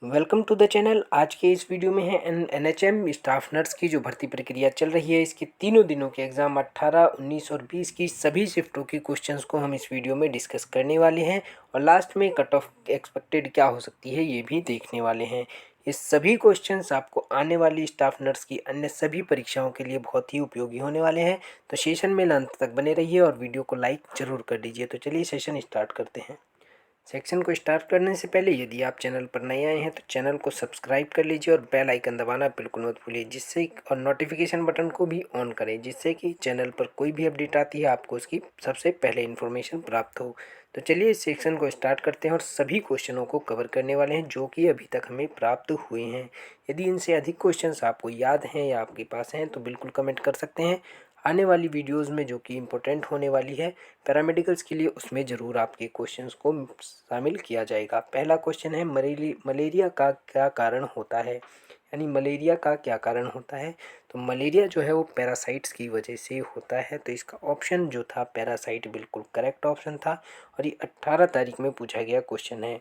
Welcome to the channel. आज के इस वीडियो में है एनएचएम स्टाफ नर्स की जो भर्ती प्रक्रिया चल रही है, इसके तीनों दिनों के एग्ज़ाम 18, 19 और 20 की सभी शिफ्टों के क्वेश्चंस को हम इस वीडियो में डिस्कस करने वाले हैं और लास्ट में कट ऑफ एक्सपेक्टेड क्या हो सकती है ये भी देखने वाले हैं। ये सभी क्वेश्चंस आपको आने वाली स्टाफ नर्स की अन्य सभी परीक्षाओं के लिए बहुत ही उपयोगी होने वाले हैं, तो सेशन में अंत तक बने रहिए और वीडियो को लाइक ज़रूर कर दीजिए। तो चलिए सेशन स्टार्ट करते हैं। सेक्शन को स्टार्ट करने से पहले यदि आप चैनल पर नए आए हैं तो चैनल को सब्सक्राइब कर लीजिए और बेल आइकन दबाना बिल्कुल मत भूलिए, जिससे और नोटिफिकेशन बटन को भी ऑन करें, जिससे कि चैनल पर कोई भी अपडेट आती है आपको उसकी सबसे पहले इन्फॉर्मेशन प्राप्त हो। तो चलिए इस सेक्शन को स्टार्ट करते हैं और सभी क्वेश्चनों को कवर करने वाले हैं जो कि अभी तक हमें प्राप्त हुए हैं। यदि इनसे अधिक क्वेश्चन आपको याद हैं या आपके पास हैं तो बिल्कुल कमेंट कर सकते हैं। आने वाली वीडियोस में जो कि इम्पोर्टेंट होने वाली है पैरामेडिकल्स के लिए, उसमें ज़रूर आपके क्वेश्चंस को शामिल किया जाएगा। पहला क्वेश्चन है मलेरिया का क्या कारण होता है, यानी मलेरिया का क्या कारण होता है। तो मलेरिया जो है वो पैरासाइट्स की वजह से होता है, तो इसका ऑप्शन जो था पैरासाइट बिल्कुल करेक्ट ऑप्शन था और ये 18 तारीख में पूछा गया क्वेश्चन है।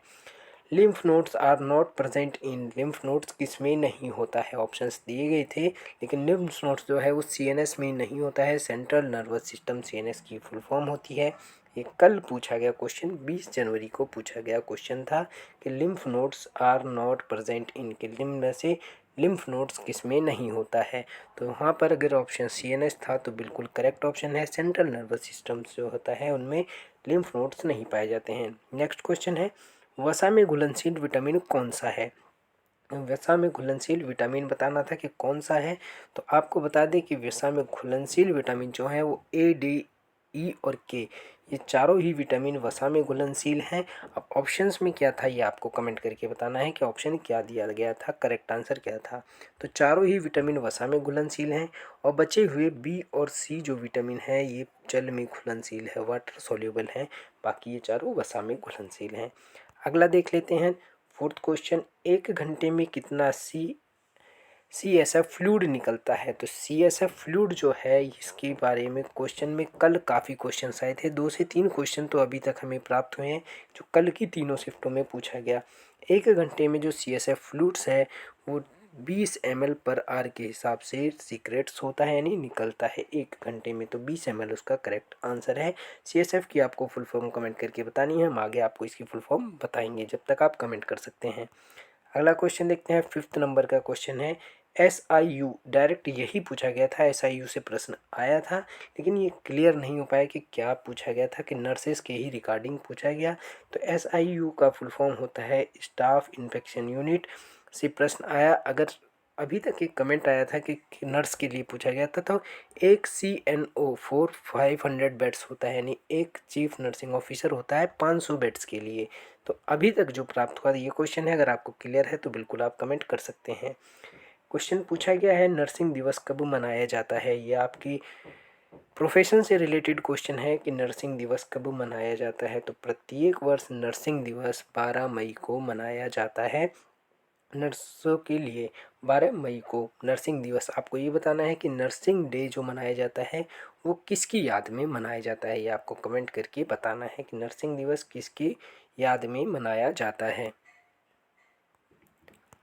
Lymph nodes are not present in, lymph nodes किसमें नहीं होता है, ऑप्शंस दिए गए थे लेकिन लिम्फ नोड्स जो है वो सीएनएस में नहीं होता है। सेंट्रल नर्वस सिस्टम सीएनएस की फुल फॉर्म होती है। ये कल पूछा गया क्वेश्चन, 20 जनवरी को पूछा गया क्वेश्चन था कि lymph nodes are not present in, के लिम्फ में से लिम्फ नोड्स किसमें नहीं होता है। तो वहाँ पर अगर ऑप्शन सीएनएस था तो बिल्कुल करेक्ट ऑप्शन है। सेंट्रल नर्वस सिस्टम जो होता है उनमें लिम्फ नोड्स नहीं पाए जाते हैं। नेक्स्ट क्वेश्चन है वसा में घुलनशील विटामिन कौन सा है। वसा में घुलनशील विटामिन बताना था कि कौन सा है, तो आपको बता दें कि वसा में घुलनशील विटामिन जो है वो ए, डी, ई और के, ये चारों ही विटामिन वसा में घुलनशील हैं। अब ऑप्शंस में क्या था ये आपको कमेंट करके बताना है कि ऑप्शन क्या दिया गया था, करेक्ट आंसर क्या था। तो चारों ही विटामिन वसा में घुलनशील हैं और बचे हुए बी और सी जो विटामिन है ये जल में घुलनशील है, वाटर सोल्यूबल हैं, बाकी ये चारों वसा में घुलनशील हैं। अगला देख लेते हैं फोर्थ क्वेश्चन, 1 घंटे में कितना सी एस एफ फ्लूइड निकलता है। तो सी एस एफ फ्लूइड जो है इसके बारे में क्वेश्चन में कल काफ़ी क्वेश्चन आए थे, 2 से 3 क्वेश्चन तो अभी तक हमें प्राप्त हुए हैं जो कल की तीनों शिफ्टों में पूछा गया। 1 घंटे में जो सी एस एफ फ्लूइड्स है वो 20 ml पर आर के हिसाब से सीक्रेट्स होता है, यानी निकलता है 1 घंटे में, तो 20 ml उसका करेक्ट आंसर है। सी एस एफ की आपको फुल फॉर्म कमेंट करके बतानी है, हम आगे आपको इसकी फुल फॉर्म बताएंगे, जब तक आप कमेंट कर सकते हैं। अगला क्वेश्चन देखते हैं, 5th नंबर का क्वेश्चन है एस आई यू, डायरेक्ट यही पूछा गया था, एस आई यू से प्रश्न आया था लेकिन ये क्लियर नहीं हो पाया कि क्या पूछा गया था, कि नर्सेस के ही रिगार्डिंग पूछा गया। तो एस आई यू का फुल फॉर्म होता है स्टाफ इन्फेक्शन यूनिट से प्रश्न आया। अगर अभी तक एक कमेंट आया था कि नर्स के लिए पूछा गया था, तो एक सी एन ओ 500 बेड्स होता है, यानी एक चीफ नर्सिंग ऑफिसर होता है 500 बेड्स के लिए। तो अभी तक जो प्राप्त हुआ ये क्वेश्चन है, अगर आपको क्लियर है तो बिल्कुल आप कमेंट कर सकते हैं। क्वेश्चन पूछा गया है नर्सिंग दिवस कब मनाया जाता है, ये आपकी प्रोफेशन से रिलेटेड क्वेश्चन है कि नर्सिंग दिवस कब मनाया जाता है। तो प्रत्येक वर्ष नर्सिंग दिवस 12 मई को मनाया जाता है। नर्सों के लिए 12 मई को नर्सिंग दिवस, आपको ये बताना है कि नर्सिंग डे जो मनाया जाता है वो किसकी याद में मनाया जाता है, ये आपको कमेंट करके बताना है कि नर्सिंग दिवस किसकी याद में मनाया जाता है।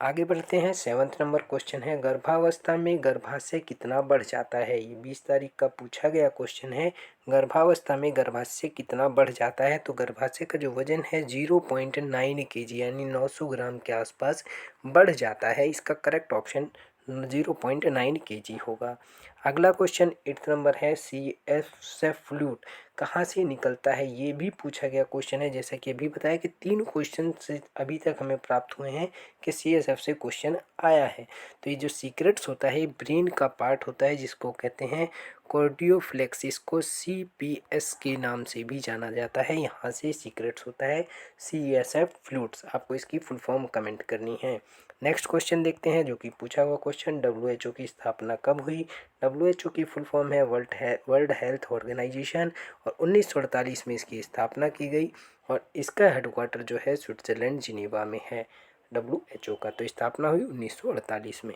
आगे बढ़ते हैं, 7th नंबर क्वेश्चन है गर्भावस्था में गर्भाशय कितना बढ़ जाता है। ये 20 तारीख का पूछा गया क्वेश्चन है, गर्भावस्था में गर्भाशय कितना बढ़ जाता है। तो गर्भाशय का जो वजन है 0.9 kg यानी 900 ग्राम के आसपास बढ़ जाता है। इसका करेक्ट ऑप्शन 0.9 kg होगा। अगला क्वेश्चन 8th नंबर है सी एफ फ्लूइड कहाँ से निकलता है, ये भी पूछा गया क्वेश्चन है। जैसा कि अभी बताया कि 3 क्वेश्चन से अभी तक हमें प्राप्त हुए हैं कि सी एस एफ से क्वेश्चन आया है। तो ये जो सीक्रेट्स होता है ये ब्रेन का पार्ट होता है जिसको कहते हैं कार्डियोफ्लेक्सिस, को सी पी एस के नाम से भी जाना जाता है, यहाँ से सीक्रेट्स होता है सी एस एफ फ्लूइड्स। आपको इसकी फुल फॉर्म कमेंट करनी है। नेक्स्ट क्वेश्चन देखते हैं जो कि पूछा हुआ क्वेश्चन, डब्ल्यू एच ओ की स्थापना कब हुई। डब्ल्यू एच ओ की फुल फॉर्म है वर्ल्ड हेल्थ ऑर्गेनाइजेशन और 1948 में इसकी स्थापना की गई और इसका हेडक्वार्टर जो है स्विट्ज़रलैंड जिनेवा में है। डब्ल्यू एच ओ का तो स्थापना हुई 1948 में।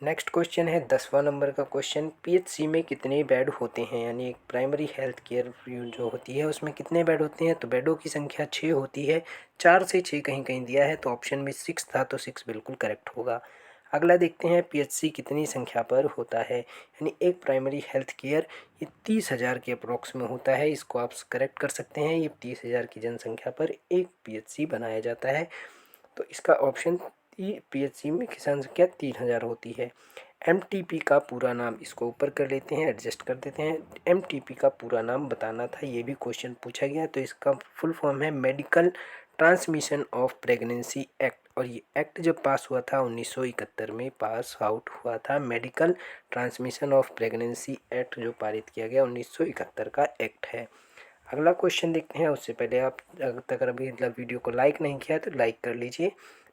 नेक्स्ट क्वेश्चन है 10वां नंबर का क्वेश्चन, पीएचसी में कितने बेड होते हैं, यानी एक प्राइमरी हेल्थ केयर जो होती है उसमें कितने बेड होते हैं। तो बेडों की संख्या 6 होती है, 4 से 6 कहीं कहीं दिया है, तो ऑप्शन में 6 था, तो 6 बिल्कुल करेक्ट होगा। अगला देखते हैं, पीएचसी कितनी संख्या पर होता है, यानी एक प्राइमरी हेल्थ केयर ये 30,000 के अप्रोक्स में होता है। इसको आप करेक्ट कर सकते हैं, ये 30,000 की जनसंख्या पर एक पीएचसी बनाया जाता है। तो इसका ऑप्शन पीएचसी में की संख्या 3,000 होती है। एमटीपी का पूरा नाम, इसको ऊपर कर लेते हैं, एडजस्ट कर देते हैं। एमटीपी का पूरा नाम बताना था, ये भी क्वेश्चन पूछा गया। तो इसका फुल फॉर्म है medical transmission of pregnancy act, और ये एक्ट जब पास हुआ था 1971 में पास आउट हुआ था। Medical transmission of pregnancy act जो पारित किया गया 1971 का एक्ट है। अगला क्वेश्चन देखते हैं, उससे पहले आप अगर अभी वीडियो को लाइक नहीं किया तो लाइक कर लीजिए।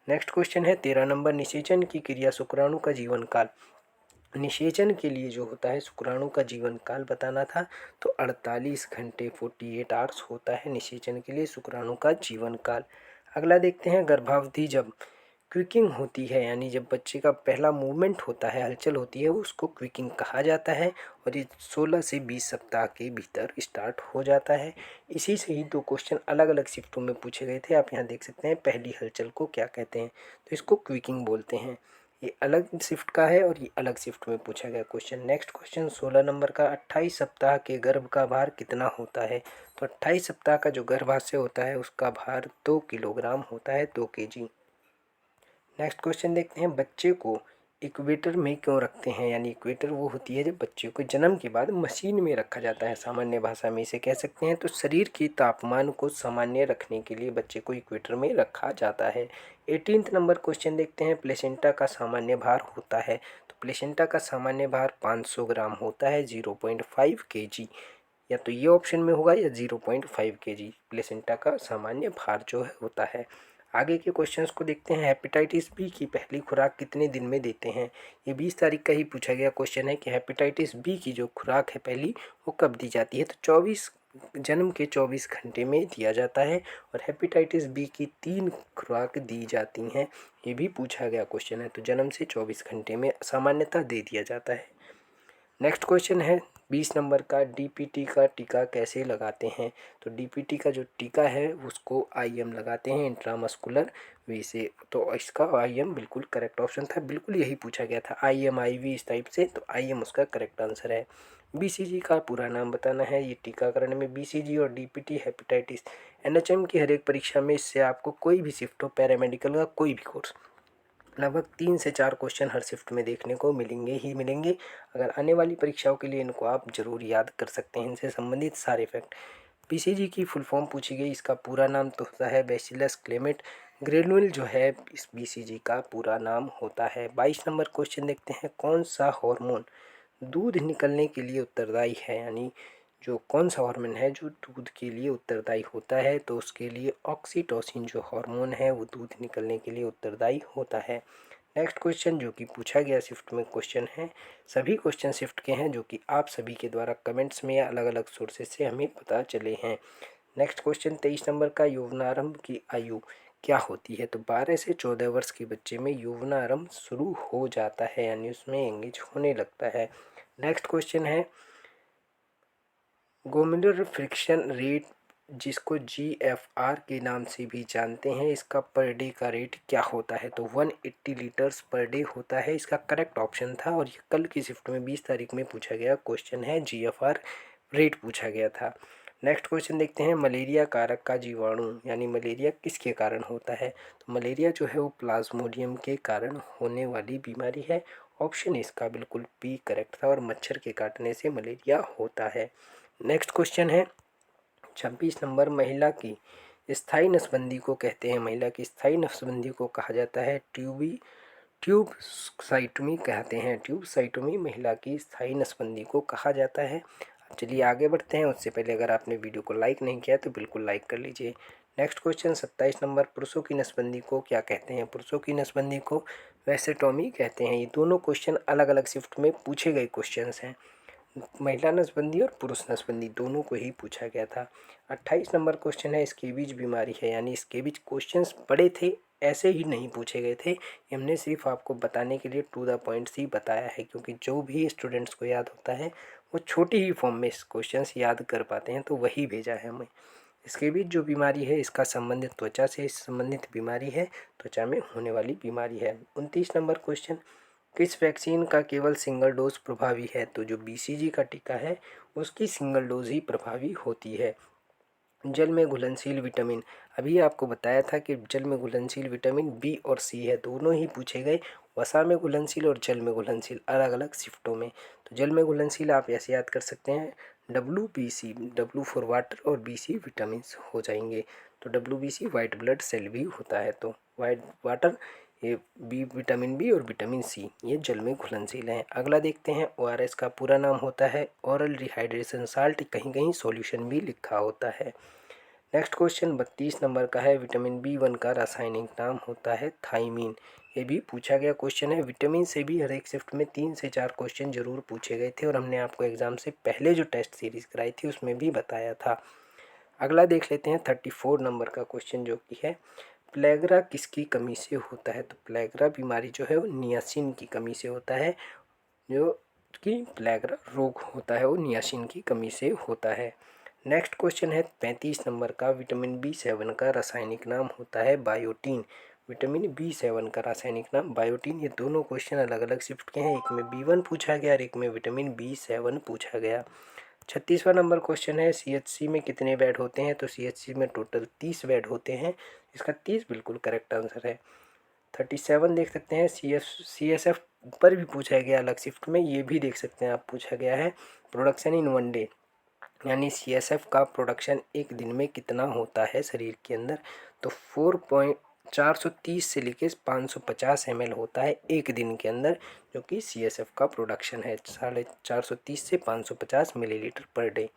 नेक्स्ट क्वेश्चन है 13 नंबर, निषेचन की क्रिया शुक्राणु का जीवन काल। निषेचन के लिए जो होता है शुक्राणु का जीवन काल बताना था, तो 48 घंटे 48 आवर्स होता है निषेचन के लिए शुक्राणु का जीवन काल। अगला देखते हैं, गर्भावधि जब क्विकिंग होती है, यानी जब बच्चे का पहला मूवमेंट होता है, हलचल होती है, उसको क्विकिंग कहा जाता है, और ये 16 से 20 सप्ताह के भीतर स्टार्ट हो जाता है। इसी से ही दो क्वेश्चन अलग अलग शिफ्टों में पूछे गए थे, आप यहाँ देख सकते हैं। पहली हलचल को क्या कहते हैं, तो इसको क्विकिंग बोलते हैं। ये अलग शिफ्ट का है और ये अलग शिफ्ट में पूछा गया क्वेश्चन। नेक्स्ट क्वेश्चन 16 नंबर का, 28 सप्ताह के गर्भ का भार कितना होता है। तो 28 सप्ताह का जो गर्भाशय होता है उसका भार 2 किलोग्राम होता है, 2 केजी। नेक्स्ट क्वेश्चन देखते हैं, बच्चे को इक्वेटर में क्यों रखते हैं, यानी इक्वेटर वो होती है जब बच्चे को जन्म के बाद मशीन में रखा जाता है, सामान्य भाषा में इसे कह सकते हैं। तो शरीर के तापमान को सामान्य रखने के लिए बच्चे को इक्वेटर में रखा जाता है। 18 नंबर क्वेश्चन देखते हैं, प्लेसेंटा का सामान्य भार होता है। तो प्लेसेंटा का सामान्य भार 500 ग्राम होता है, 0.5 केजी। या तो ये ऑप्शन में होगा या 0.5 केजी प्लेसेंटा का सामान्य भार जो है होता है। आगे के क्वेश्चंस को देखते हैं, हेपेटाइटिस बी की पहली खुराक कितने दिन में देते हैं। ये 20 तारीख का ही पूछा गया क्वेश्चन है कि हेपेटाइटिस बी की जो खुराक है पहली वो कब दी जाती है। तो 24 जन्म के 24 घंटे में दिया जाता है, और हेपेटाइटिस बी की 3 खुराक दी जाती हैं, ये भी पूछा गया क्वेश्चन है। तो जन्म से 24 घंटे में सामान्यतः दे दिया जाता है। नेक्स्ट क्वेश्चन है 20 नंबर का, डीपीटी का टीका कैसे लगाते हैं। तो डीपीटी का जो टीका है उसको आईएम लगाते हैं, इंट्रामस्कुलर वे से। तो इसका आईएम बिल्कुल करेक्ट ऑप्शन था, बिल्कुल यही पूछा गया था, आईएम आईवी इस टाइप से, तो आईएम उसका करेक्ट आंसर है। बीसीजी का पूरा नाम बताना है। ये टीकाकरण में बीसीजी और डीपीटी हेपेटाइटिस एनएचएम की हर एक परीक्षा में इससे आपको कोई भी शिफ्ट हो, पैरामेडिकल का कोई भी कोर्स, लगभग 3 से 4 क्वेश्चन हर शिफ्ट में देखने को मिलेंगे ही मिलेंगे। अगर आने वाली परीक्षाओं के लिए इनको आप जरूर याद कर सकते हैं, इनसे संबंधित सारे फैक्ट। पीसीजी की फुल फॉर्म पूछी गई, इसका पूरा नाम तो होता है बैसिलस क्लेमेट ग्रेनुल जो है इस बीसीजी का पूरा नाम होता है। 22 नंबर क्वेश्चन देखते हैं, कौन सा हार्मोन दूध निकलने के लिए उत्तरदायी है, यानी जो कौन सा हार्मोन है जो दूध के लिए उत्तरदायी होता है। तो उसके लिए ऑक्सीटोसिन जो हार्मोन है वो दूध निकलने के लिए उत्तरदायी होता है। नेक्स्ट क्वेश्चन जो कि पूछा गया शिफ्ट में क्वेश्चन है, सभी क्वेश्चन शिफ्ट के हैं जो कि आप सभी के द्वारा कमेंट्स में या अलग अलग सोर्सेज से हमें पता चले हैं। नेक्स्ट क्वेश्चन 23 नंबर का, यौवनारंभ की आयु क्या होती है। तो 12 से 14 वर्ष के बच्चे में यौवनारंभ शुरू हो जाता है, यानी उसमें एंगेज होने लगता है। नेक्स्ट क्वेश्चन है, गोमुलर फ्रिक्शन रेट जिसको जीएफआर के नाम से भी जानते हैं, इसका पर डे का रेट क्या होता है। तो 180 लीटर्स पर डे होता है, इसका करेक्ट ऑप्शन था, और ये कल की शिफ्ट में 20 तारीख में पूछा गया क्वेश्चन है, जीएफआर रेट पूछा गया था। नेक्स्ट क्वेश्चन देखते हैं, मलेरिया कारक का जीवाणु, यानी मलेरिया किसके कारण होता है। तो मलेरिया जो है वो प्लाज्मोडियम के कारण होने वाली बीमारी है। ऑप्शन इसका बिल्कुल बी करेक्ट था, और मच्छर के काटने से मलेरिया होता है। नेक्स्ट क्वेश्चन है 26 नंबर, महिला की स्थायी नसबंदी को कहते हैं, महिला की स्थायी नसबंदी को कहा जाता है ट्यूबसाइटोमी कहते हैं, ट्यूबसाइटोमी महिला की स्थायी नसबंदी को कहा जाता है। अब चलिए आगे बढ़ते हैं, उससे पहले अगर आपने वीडियो को लाइक नहीं किया तो बिल्कुल लाइक कर लीजिए। नेक्स्ट क्वेश्चन 27 नंबर, पुरुषों की नसबंदी को क्या कहते हैं। पुरुषों की नसबंदी को वैसेटोमी कहते हैं। ये दोनों क्वेश्चन अलग अलग शिफ्ट में पूछे गए क्वेश्चंस हैं, महिला नसबंदी और पुरुष नसबंदी दोनों को ही पूछा गया था। 28 नंबर क्वेश्चन है, स्केबीज बीमारी है, यानी स्केबीज क्वेश्चंस बड़े थे ऐसे ही नहीं पूछे गए थे, हमने सिर्फ आपको बताने के लिए टू द पॉइंट्स ही बताया है, क्योंकि जो भी स्टूडेंट्स को याद होता है वो छोटी ही फॉर्म में क्वेश्चंस याद कर पाते हैं, तो वही भेजा है हमें। इसके बीच जो बीमारी है इसका संबंधित त्वचा से संबंधित बीमारी है, त्वचा में होने वाली बीमारी है। 29 नंबर क्वेश्चन, किस वैक्सीन का केवल सिंगल डोज प्रभावी है? तो जो BCG का टीका है उसकी सिंगल डोज ही प्रभावी होती है। जल में घुलनशील विटामिन, अभी आपको बताया था कि जल में घुलनशील विटामिन B और C है, दोनों ही पूछे गए। वसा में घुलनशील और जल में घुलनशील अलग अलग शिफ्टों में। तो जल में घुलनशील आप ऐसे याद कर सकते हैं WBC, W फॉर वाटर और BC विटामिन हो जाएंगे। तो WBC वाइट ब्लड सेल भी होता है, तो वाइट वाटर, ये विटामिन B और विटामिन C ये जल में घुलनशील हैं। अगला देखते हैं, ORS का पूरा नाम होता है ओरल रिहाइड्रेशन साल्ट, कहीं कहीं सॉल्यूशन भी लिखा होता है। नेक्स्ट क्वेश्चन 32 नंबर का है, विटामिन B1 का रासायनिक नाम होता है थाइमीन। ये भी पूछा गया क्वेश्चन है। विटामिन से भी हर एक शिफ्ट में 3 से 4 क्वेश्चन जरूर पूछे गए थे, और हमने आपको एग्जाम से पहले जो टेस्ट सीरीज कराई थी उसमें भी बताया था। अगला देख लेते हैं 34 नंबर का क्वेश्चन, जो कि है प्लेगरा किसकी कमी से होता है? तो प्लेगरा बीमारी जो है वो नियासिन की कमी से होता है। जो कि प्लेगरा रोग होता है वो नियासिन की कमी से होता है। नेक्स्ट क्वेश्चन है 35 नंबर का, विटामिन B7 का रासायनिक नाम होता है बायोटीन। विटामिन B7 का रासायनिक नाम बायोटीन। ये दोनों क्वेश्चन अलग अलग शिफ्ट के हैं, एक में B1 पूछा गया और एक में विटामिन B7 पूछा गया। 36वां नंबर क्वेश्चन है, CHC में कितने बेड होते हैं? तो CHC में टोटल 30 बेड होते हैं, इसका 30 बिल्कुल करेक्ट आंसर है। 37 देख सकते हैं, CSF पर भी पूछा गया अलग शिफ्ट में, ये भी देख सकते हैं आप, पूछा गया है प्रोडक्शन इन 1 डे, यानी CSF का प्रोडक्शन एक दिन में कितना होता है शरीर के अंदर? तो 430 से लेके 550 ml होता है एक दिन के अंदर, जो कि CSF का प्रोडक्शन है 430 से 550 मिलीलीटर पर डे।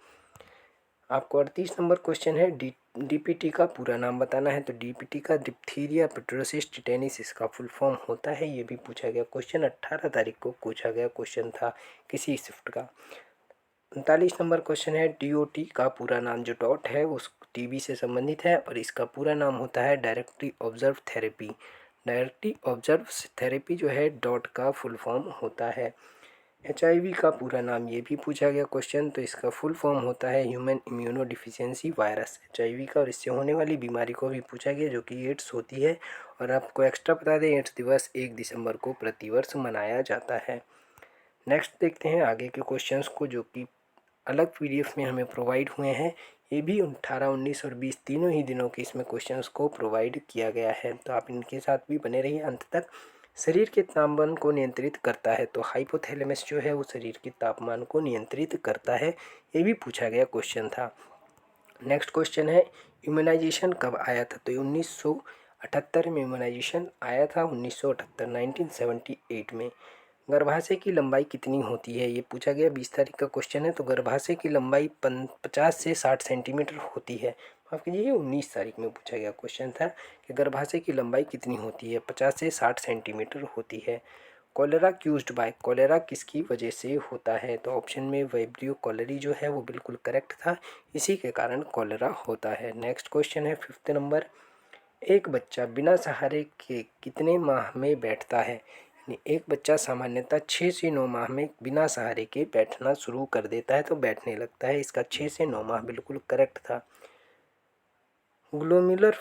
आपको 38 नंबर क्वेश्चन है, DPT का पूरा नाम बताना है। तो DPT का डिप्थीरिया पिट्रोसिस टिटेनिस इसका फुल फॉर्म होता है, ये भी पूछा गया क्वेश्चन। 18 तारीख को पूछा गया क्वेश्चन था किसी शिफ्ट का। 39 नंबर क्वेश्चन है, DOT का पूरा नाम, जो डॉट है उस TB से संबंधित है और इसका पूरा नाम होता है directly observe therapy. Directly observe therapy जो है डॉट का फुल फॉर्म होता है। HIV का पूरा नाम, ये भी पूछा गया क्वेश्चन, तो इसका फुल फॉर्म होता है human immuno deficiency virus. HIV का और इससे होने वाली बीमारी को भी पूछा गया, जो कि एड्स होती है। और आपको एक्स्ट्रा बता दें, एड्स दिवस 1 दिसंबर को प्रतिवर्ष मनाया जाता है। नेक्स्ट देखते हैं आगे के क्वेश्चंस को, जो कि अलग PDF में हमें प्रोवाइड हुए हैं। ये भी 18, 19 और 20 तीनों ही दिनों के इसमें क्वेश्चंस को प्रोवाइड किया गया है, तो आप इनके साथ भी बने रहिए अंत तक। शरीर के तापमान को नियंत्रित करता है, तो हाइपोथैलेमस जो है वो शरीर के तापमान को नियंत्रित करता है, ये भी पूछा गया क्वेश्चन था। नेक्स्ट क्वेश्चन है, इम्यूनाइजेशन कब आया था? तो 1978 में इम्यूनाइजेशन आया था, 1978 में। गर्भाशय की लंबाई कितनी होती है? ये पूछा गया, 20 तारीख का क्वेश्चन है। तो गर्भाशय की लंबाई 50 से 60 सेंटीमीटर होती है। माफ कीजिए, 19 तारीख में पूछा गया क्वेश्चन था कि गर्भाशय की लंबाई कितनी होती है? 50 से 60 सेंटीमीटर होती है। कॉलेरा क्यूज्ड बाय, कॉलेरा किसकी वजह से होता है? तो ऑप्शन में वाइब्रियो कॉलेरी जो है वो बिल्कुल करेक्ट था, इसी के कारण कॉलेरा होता है। नेक्स्ट क्वेश्चन है 5th नंबर, एक बच्चा बिना सहारे के कितने माह में बैठता है? यानी एक बच्चा सामान्यतः 6 से 9 माह में बिना सहारे के बैठना शुरू कर देता है, तो बैठने लगता है, इसका 6 से 9 माह बिल्कुल करेक्ट था। ग्लोमेरुलर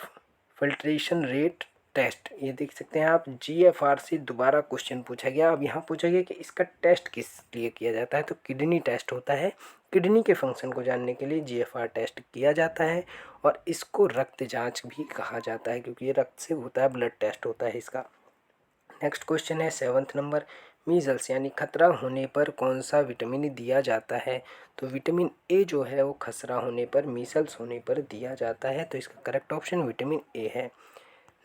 फिल्ट्रेशन रेट टेस्ट, ये देख सकते हैं आप, GFR से दोबारा क्वेश्चन पूछा गया। अब यहाँ पूछा गया कि इसका टेस्ट किस लिए किया जाता है? तो किडनी टेस्ट होता है, किडनी के फंक्शन को जानने के लिए GFR टेस्ट किया जाता है, और इसको रक्त जांच भी कहा जाता है, क्योंकि ये रक्त से होता है, ब्लड टेस्ट होता है इसका। नेक्स्ट क्वेश्चन है 7th नंबर, मीजल्स यानी खतरा होने पर कौन सा विटामिन दिया जाता है? तो विटामिन A जो है वो खसरा होने पर, मीजल्स होने पर दिया जाता है, तो इसका करेक्ट ऑप्शन विटामिन A है।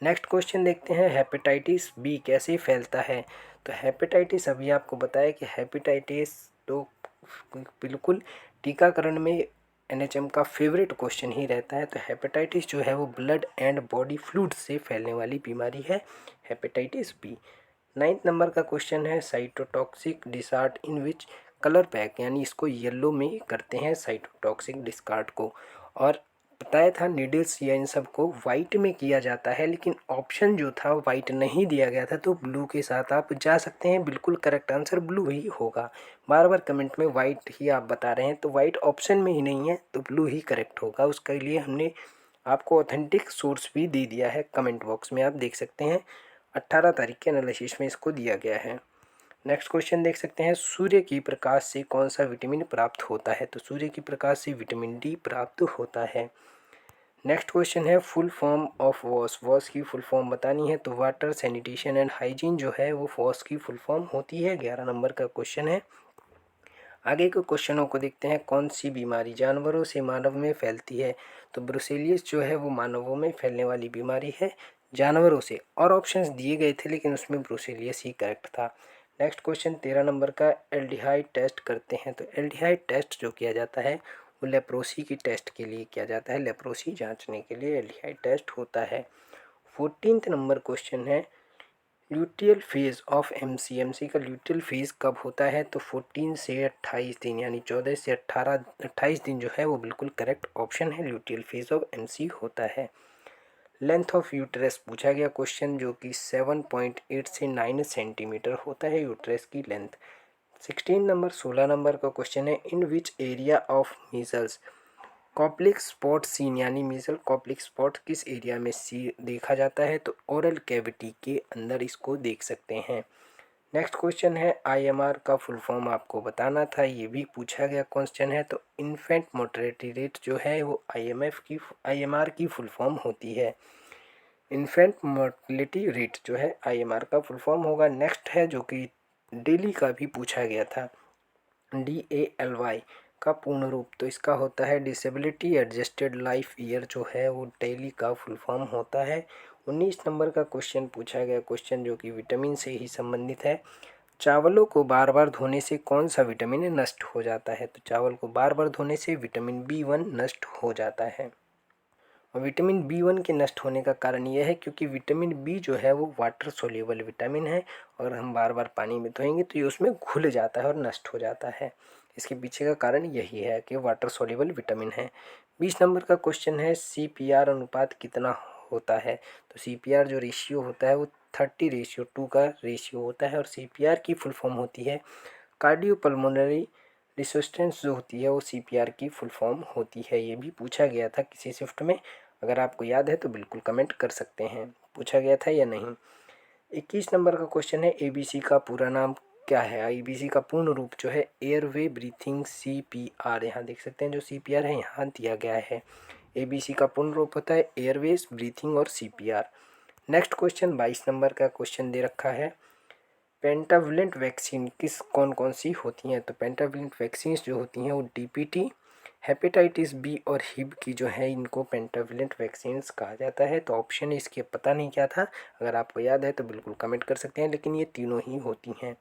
नेक्स्ट क्वेश्चन देखते हैं, हेपेटाइटिस B कैसे फैलता है? तो हेपेटाइटिस, अभी आपको बताया कि हेपेटाइटिस तो बिल्कुल टीकाकरण में NHM का फेवरेट क्वेश्चन ही रहता है। तो हेपेटाइटिस जो है वो ब्लड एंड बॉडी फ्लूइड से फैलने वाली बीमारी है, हेपेटाइटिस B। 9th नंबर का क्वेश्चन है, cytotoxic discharge in which colour pack, यानी इसको येलो में करते हैं साइटोटॉक्सिक डिस्चार्ज को। और बताया था नीडल्स या इन सब को वाइट में किया जाता है, लेकिन ऑप्शन जो था वाइट नहीं दिया गया था, तो ब्लू के साथ आप जा सकते हैं। बिल्कुल करेक्ट आंसर ब्लू ही होगा। बार बार कमेंट में वाइट ही आप बता रहे हैं, तो वाइट ऑप्शन में ही नहीं है, तो ब्लू ही करेक्ट होगा। उसके लिए हमने आपको ऑथेंटिक सोर्स भी दे दिया है, कमेंट बॉक्स में आप देख सकते हैं। 18 तारीख के एनालिसिस में इसको दिया गया है। नेक्स्ट क्वेश्चन देख सकते हैं, सूर्य की प्रकाश से कौन सा विटामिन प्राप्त होता है? तो सूर्य की प्रकाश से विटामिन डी प्राप्त होता है। नेक्स्ट क्वेश्चन है, full form of wash. Wash की फुल फॉर्म बतानी है, तो वाटर सैनिटेशन एंड हाइजीन जो है वो वॉश की फुल फॉर्म होती है। 11 नंबर का क्वेश्चन है। आगे के क्वेश्चनों को देखते हैं, कौन सी बीमारी जानवरों से मानव में फैलती है? तो ब्रुसेलियस जो है वो मानवों में फैलने वाली बीमारी है जानवरों से। और ऑप्शंस दिए गए थे लेकिन उसमें ब्रुसेलियस ही करेक्ट था। नेक्स्ट क्वेश्चन 13 नंबर का, एल्डिहाइड टेस्ट करते हैं। तो एल्डिहाइड टेस्ट जो किया जाता है वो लेप्रोसी की टेस्ट के लिए किया जाता है। लेप्रोसी जांचने के लिए एल्डिहाइड टेस्ट होता है। 14 नंबर क्वेश्चन है, ल्यूटियल फेज ऑफ एमसी का ल्यूटियल फेज कब होता है? तो 14 से 28 दिन, यानी 14 से 28 दिन जो है वो बिल्कुल करेक्ट ऑप्शन है। ल्यूटियल फेज ऑफ एमसी होता है। लेंथ ऑफ यूट्रस पूछा गया क्वेश्चन, जो कि 7.8 से 9 सेंटीमीटर होता है यूट्रस की लेंथ। 16 नंबर का क्वेश्चन है, in which area of measles Koplik spot seen, यानी मीजल कॉप्लिक स्पॉट किस एरिया में सी देखा जाता है? तो ओरल कैविटी के अंदर इसको देख सकते हैं। नेक्स्ट क्वेश्चन है, आईएमआर का फुल फॉर्म आपको बताना था, ये भी पूछा गया क्वेश्चन है। तो इन्फेंट मोर्टेलिटी रेट जो है वो आईएमआर की फुल फॉर्म होती है। इन्फेंट मोर्टेलिटी रेट जो है आईएमआर का फुल फॉर्म होगा। नेक्स्ट है जो कि डेली का भी पूछा गया था, DALY का पूर्ण रूप, तो इसका होता है डिसेबिलिटी एडजस्टेड लाइफ ईयर जो है वो डेली का फुल फॉर्म होता है। 19 नंबर का क्वेश्चन पूछा गया क्वेश्चन, जो कि विटामिन से ही संबंधित है। चावलों को बार बार धोने से कौन सा विटामिन नष्ट हो जाता है? तो चावल को बार बार धोने से विटामिन B1 नष्ट हो जाता है। और विटामिन B1 के नष्ट होने का कारण यह है क्योंकि विटामिन बी जो है वो वाटर सोल्यूबल विटामिन है, और हम बार बार पानी में धोएंगे तो ये उसमें घुल जाता है और नष्ट हो जाता है। इसके पीछे का कारण यही है कि वाटर सोल्यूबल विटामिन है। 20 नंबर का क्वेश्चन है, CPR अनुपात कितना होता है? तो CPR जो रेशियो होता है वो 30:2 का रेशियो होता है। और CPR की फुल फॉर्म होती है कार्डियोपल्मोनरी रेसिस्टेंस, जो होती है वो CPR की फुल फॉर्म होती है। ये भी पूछा गया था किसी शिफ्ट में, अगर आपको याद है तो बिल्कुल कमेंट कर सकते हैं, पूछा गया था या नहीं। 21 नंबर का क्वेश्चन है, ABC का पूरा नाम क्या है? ABC का पूर्ण रूप जो है एयरवे ब्रीथिंग CPR, यहाँ देख सकते हैं जो CPR है यहाँ दिया गया है। ABC का पूर्ण रूप होता है एयरवेज ब्रीथिंग और CPR। नेक्स्ट क्वेश्चन 22 नंबर का क्वेश्चन दे रखा है, पेंटाविलेंट वैक्सीन कौन कौन सी होती हैं? तो पेंटाविलेंट वैक्सीन जो होती हैं वो DPT, हेपेटाइटिस बी और हिब की जो है इनको पेंटाविलेंट वैक्सीन कहा जाता है। तो ऑप्शन इसके पता नहीं क्या था, अगर आपको याद है तो बिल्कुल कमेंट कर सकते हैं, लेकिन ये तीनों ही होती हैं।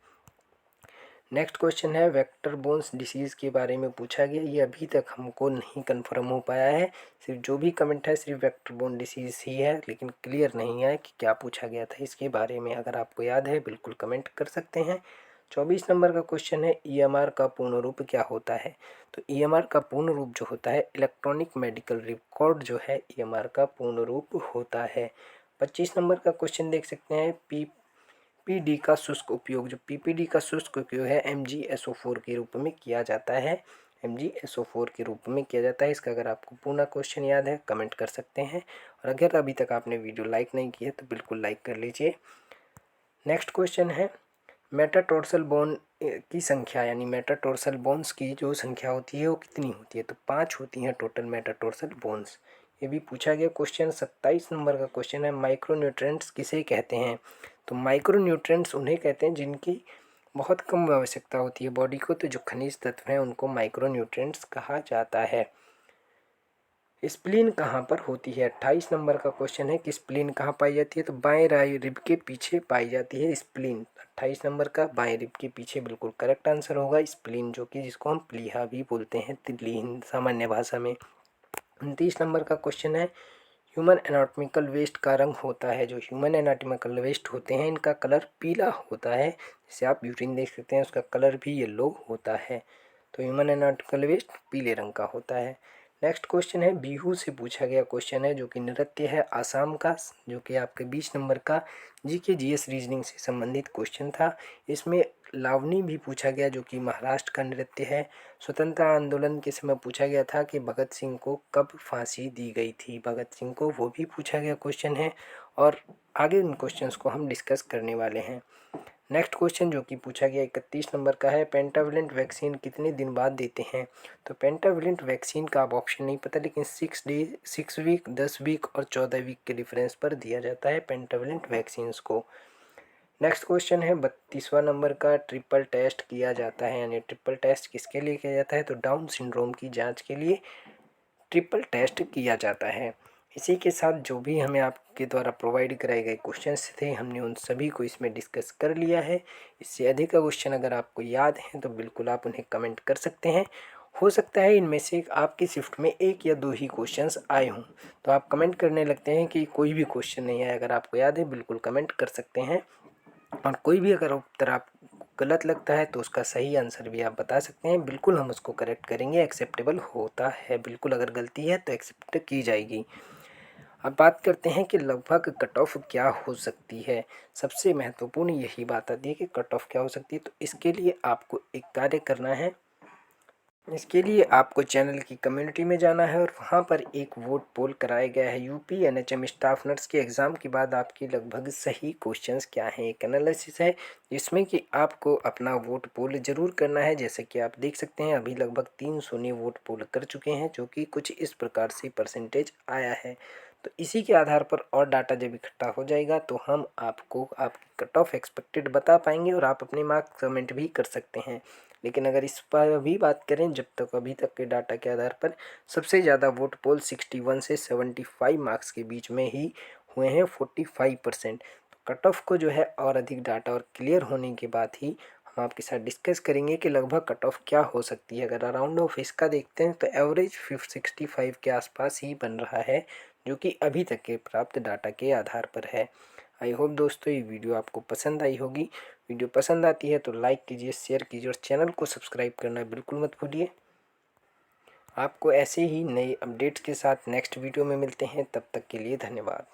नेक्स्ट क्वेश्चन है, वेक्टर बोन्स डिसीज़ के बारे में पूछा गया, ये अभी तक हमको नहीं कंफर्म हो पाया है। सिर्फ जो भी कमेंट है सिर्फ वेक्टर बोन डिसीज़ ही है, लेकिन क्लियर नहीं है कि क्या पूछा गया था इसके बारे में। अगर आपको याद है बिल्कुल कमेंट कर सकते हैं। 24 नंबर का क्वेश्चन है, EMR का पूर्ण रूप क्या होता है? तो EMR का पूर्ण रूप जो होता है इलेक्ट्रॉनिक मेडिकल रिकॉर्ड जो है EMR का पूर्ण रूप होता है। 25 नंबर का क्वेश्चन देख सकते हैं, PPD का शुष्क उपयोग, जो PPD का शुष्क उपयोग है MgSO4 के रूप में किया जाता है। MgSO4 के रूप में किया जाता है। इसका अगर आपको पूर्ण क्वेश्चन याद है कमेंट कर सकते हैं, और अगर अभी तक आपने वीडियो लाइक नहीं की है तो बिल्कुल लाइक कर लीजिए। नेक्स्ट क्वेश्चन है, मेटाटोर्सल बोन की संख्या, यानी मेटाटोर्सल बोन्स की जो संख्या होती है वो कितनी होती है? तो 5 होती हैं टोटल मेटाटोर्सल बोन्स। ये भी पूछा गया क्वेश्चन। 27 नंबर का क्वेश्चन है, माइक्रोन्यूट्रेंट्स किसे कहते हैं? तो माइक्रोन्यूट्रेंट्स उन्हें कहते हैं जिनकी बहुत कम आवश्यकता होती है बॉडी को, तो जो खनिज तत्व हैं उनको माइक्रोन्यूट्रेंट्स कहा जाता है। स्प्लीन कहाँ पर होती है? 28 नंबर का क्वेश्चन है कि स्प्लीन कहाँ पाई जाती है? तो बाएं राय रिब के पीछे पाई जाती है स्प्लीन। 28 नंबर का बाएं रिब के पीछे बिल्कुल करेक्ट आंसर होगा स्प्लीन, जो कि जिसको हम प्लीहा भी बोलते हैं तिल्ली सामान्य भाषा में। 29 नंबर का क्वेश्चन है, ह्यूमन एनाटॉमिकल वेस्ट का रंग होता है, जो ह्यूमन एनाटॉमिकल वेस्ट होते हैं इनका कलर पीला होता है। जैसे आप यूरिन देख सकते हैं उसका कलर भी येलो होता है। तो ह्यूमन एनाटॉमिकल वेस्ट पीले रंग का होता है। नेक्स्ट क्वेश्चन है बिहू से पूछा गया क्वेश्चन है, जो कि नृत्य है आसाम का, जो कि आपके 20 नंबर का जीके जीएस रीजनिंग से संबंधित क्वेश्चन था। इसमें लावनी भी पूछा गया, जो कि महाराष्ट्र का नृत्य है। स्वतंत्रता आंदोलन के समय पूछा गया था कि भगत सिंह को कब फांसी दी गई थी, भगत सिंह को, वो भी पूछा गया क्वेश्चन है। और आगे उन क्वेश्चंस को हम डिस्कस करने वाले हैं। नेक्स्ट क्वेश्चन जो कि पूछा गया 31 नंबर का है, पेंटाविलेंट वैक्सीन कितने दिन बाद देते हैं। तो पेंटाविलेंट वैक्सीन का अब ऑप्शन नहीं पता, लेकिन 6 वीक, 10 वीक और 14 वीक के डिफरेंस पर दिया जाता है पेंटाविलेंट वैक्सीन को। नेक्स्ट क्वेश्चन है 32वां नंबर का, ट्रिपल टेस्ट किया जाता है, यानी ट्रिपल टेस्ट किसके लिए किया जाता है, तो डाउन सिंड्रोम की जाँच के लिए ट्रिपल टेस्ट किया जाता है। इसी के साथ जो भी हमें आपके द्वारा प्रोवाइड कराए गए क्वेश्चंस थे, हमने उन सभी को इसमें डिस्कस कर लिया है। इससे अधिक का क्वेश्चन अगर आपको याद है तो बिल्कुल आप उन्हें कमेंट कर सकते हैं। हो सकता है इनमें से आपकी शिफ्ट में 1 या 2 ही क्वेश्चंस आए हों, तो आप कमेंट करने लगते हैं कि कोई भी क्वेश्चन नहीं आया। अगर आपको याद है बिल्कुल कमेंट कर सकते हैं, और कोई भी अगर उत्तर आपको गलत लगता है तो उसका सही आंसर भी आप बता सकते हैं, बिल्कुल हम उसको करेक्ट करेंगे, एक्सेप्टेबल होता है, बिल्कुल अगर गलती है तो एक्सेप्ट की जाएगी। अब बात करते हैं कि लगभग कट ऑफ क्या हो सकती है। सबसे महत्वपूर्ण यही बात आती है कि कट ऑफ क्या हो सकती है। तो इसके लिए आपको एक कार्य करना है। इसके लिए आपको चैनल की कम्युनिटी में जाना है और वहाँ पर एक वोट पोल कराया गया है। यूपी एनएचएम स्टाफ नर्स के एग्ज़ाम के बाद आपकी लगभग सही क्वेश्चंस क्या हैं, एक एनालिसिस है जिसमें कि आपको अपना वोट पोल ज़रूर करना है। जैसे कि आप देख सकते हैं अभी लगभग 300 ने वोट पोल कर चुके हैं, जो कि कुछ इस प्रकार से परसेंटेज आया है। तो इसी के आधार पर और डाटा जब इकट्ठा हो जाएगा तो हम आपको आपकी कट ऑफ एक्सपेक्टेड बता पाएंगे और आप अपने मार्क्स कमेंट भी कर सकते हैं। लेकिन अगर इस पर भी बात करें, जब तक अभी तक के डाटा के आधार पर सबसे ज़्यादा वोट पोल 61 से 75 मार्क्स के बीच में ही हुए हैं, 45%। तो कट ऑफ को जो है और अधिक डाटा और क्लियर होने के बाद ही हम आपके साथ डिस्कस करेंगे कि लगभग कट ऑफ क्या हो सकती है। अगर अराउंड ऑफ इसका देखते हैं तो एवरेज 65 के आसपास ही बन रहा है, जो कि अभी तक के प्राप्त डाटा के आधार पर है। आई होप दोस्तों ये वीडियो आपको पसंद आई होगी। वीडियो पसंद आती है तो लाइक कीजिए, शेयर कीजिए और चैनल को सब्सक्राइब करना बिल्कुल मत भूलिए। आपको ऐसे ही नए अपडेट्स के साथ नेक्स्ट वीडियो में मिलते हैं, तब तक के लिए धन्यवाद।